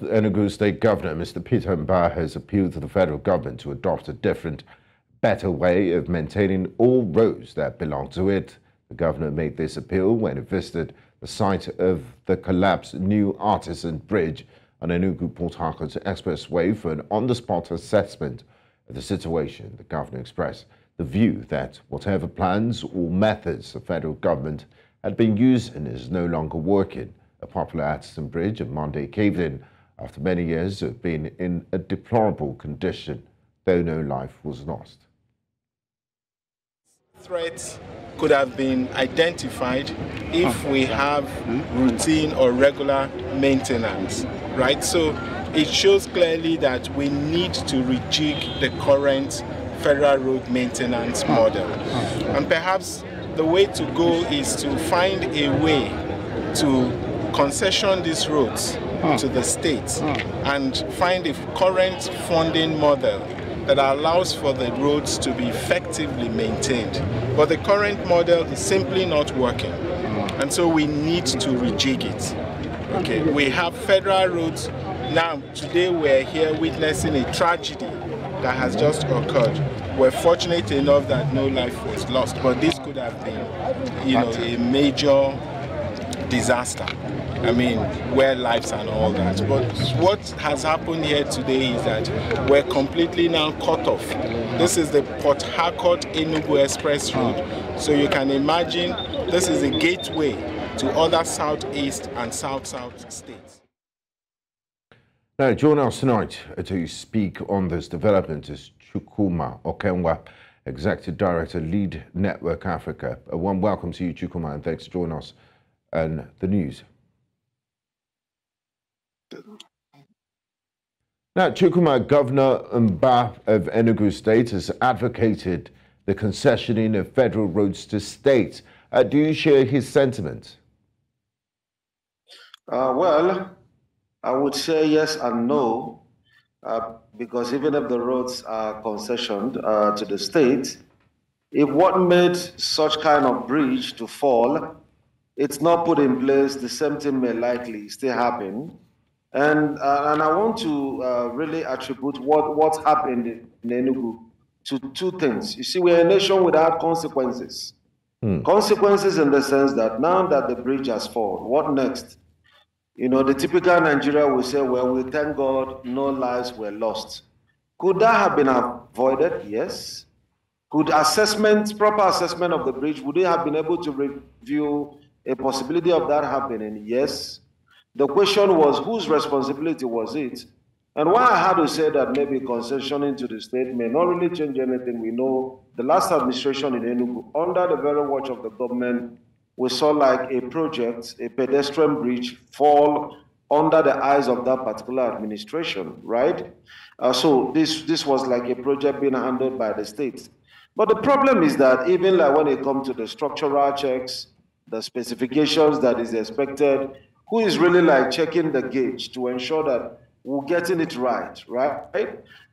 The Enugu State Governor, Mr. Peter Mbah, has appealed to the federal government to adopt a different, better way of maintaining all roads that belong to it. The governor made this appeal when he visited the site of the collapsed new artisan bridge on Enugu-Port Harcourt Expressway for an on-the-spot assessment of the situation. The governor expressed the view that whatever plans or methods the federal government had been using is no longer working. A popular artisan bridge on Monday caved in after many years of being in a deplorable condition, though no life was lost. Threats could have been identified if we have routine or regular maintenance, right? So it shows clearly that we need to rejig the current federal road maintenance model. And perhaps the way to go is to find a way to concession these roads to the state and find a current funding model that allows for the roads to be effectively maintained. But the current model is simply not working. And so we need to rejig it. Okay, we have federal roads. Now, today we're here witnessing a tragedy that has just occurred. We're fortunate enough that no life was lost, but this could have been, a major disaster. I mean, where lives and all that. But what has happened here today is that we're completely now cut off. This is the Port Harcourt Enugu Express Road. So you can imagine this is a gateway to other southeast and south-south states. Now, join us tonight to speak on this development is Chukwuma Okenwa, Executive Director, Lead Network Africa. A warm welcome to you, Chukwuma, and thanks for joining us on the news. Now, Chukwuma, Governor Mbah of Enugu State has advocated the concessioning of federal roads to states. Do you share his sentiment? Well, I would say yes and no, because even if the roads are concessioned to the state, if what made such kind of bridge to fall, it's not put in place, the same thing may likely still happen. And I want to really attribute what's happened in Enugu to two things. You see, we're a nation without consequences. Consequences in the sense that now that the bridge has fallen, what next? You know, the typical Nigeria will say, well, we thank God no lives were lost. Could that have been avoided? Yes. Could proper assessment of the bridge, would they have been able to review a possibility of that happening? Yes. The question was, whose responsibility was it? And why I had to say that maybe concessioning to the state may not really change anything. We know the last administration in Enugu, under the very watch of the government, we saw like a project, a pedestrian bridge, fall under the eyes of that particular administration, right? So this was like a project being handled by the state. But the problem is that even like when it comes to the structural checks, the specifications that is expected, who is really like checking the gauge to ensure that we're getting it right?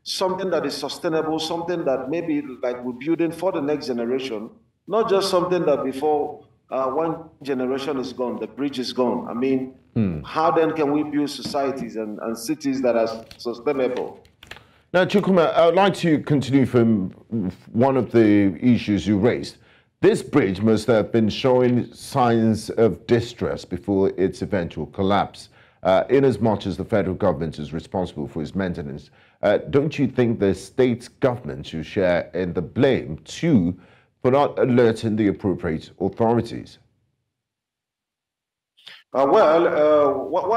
Something that is sustainable, something that maybe like we're building for the next generation, not just something that before one generation is gone, the bridge is gone. I mean, how then can we build societies and cities that are sustainable? Now, Chukwuma, I would like to continue from one of the issues you raised. This bridge must have been showing signs of distress before its eventual collapse. Inasmuch as the federal government is responsible for its maintenance, don't you think the state government should share in the blame too for not alerting the appropriate authorities? What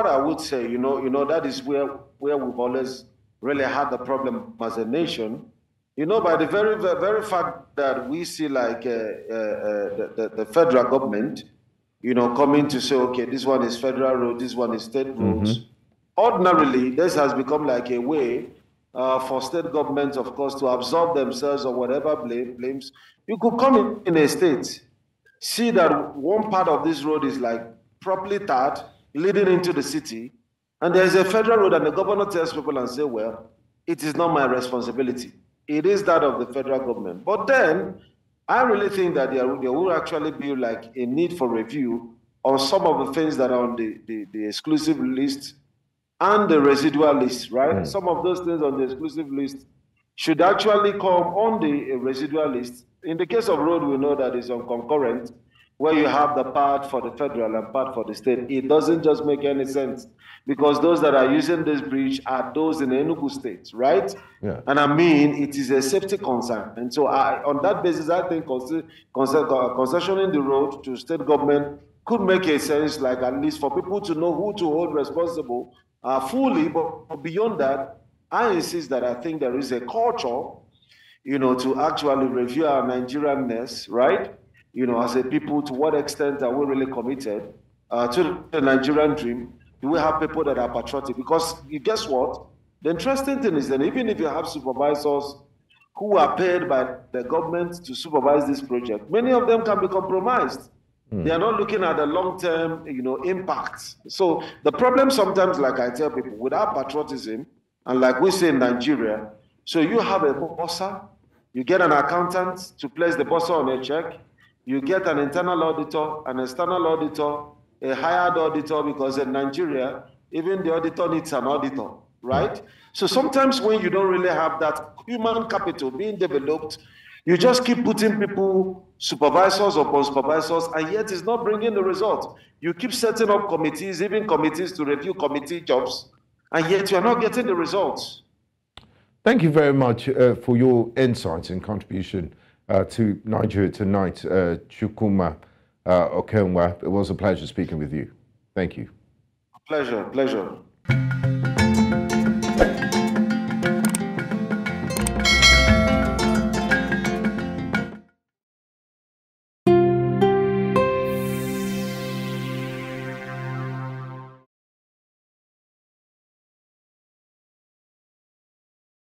I would say, that is where we've always really had the problem as a nation. By the very fact that we see like the federal government, coming to say, okay, this one is federal road, this one is state roads. Ordinarily, this has become like a way for state governments, of course, to absolve themselves of whatever blames. You could come in a state, see that one part of this road is like properly tarred, leading into the city, and there's a federal road, and the governor tells people and say, well, it is not my responsibility. It is that of the federal government. But then, I really think that there will actually be like a need for review on some of the things that are on the exclusive list and the residual list, right? Some of those things on the exclusive list should actually come on the residual list. In the case of road, we know that it's on concurrent, where you have the part for the federal and part for the state. It doesn't just make any sense because those that are using this bridge are those in Enugu state, right? Yeah. And I mean, it is a safety concern. And so on that basis, I think concessioning the road to state government could make a sense, like at least for people to know who to hold responsible fully. But beyond that, I insist that I think there is a culture, to actually review our Nigerianness, right? As a people, to what extent are we really committed to the Nigerian dream? Do we have people that are patriotic? Because guess what? The interesting thing is that even if you have supervisors who are paid by the government to supervise this project, many of them can be compromised. They are not looking at the long-term, impacts. So the problem sometimes, like I tell people, without patriotism, and like we say in Nigeria, so you have a bosser, you get an accountant to place the bosser on a check, you get an internal auditor, an external auditor, a hired auditor, because in Nigeria, even the auditor needs an auditor, right? So sometimes when you don't really have that human capital being developed, you just keep putting people, supervisors upon supervisors, and yet it's not bringing the result. You keep setting up committees, even committees to review committee jobs, and yet you're not getting the results. Thank you very much for your insights and contribution to Nigeria Tonight, Chukwuma Okenwa. It was a pleasure speaking with you. Thank you. Pleasure.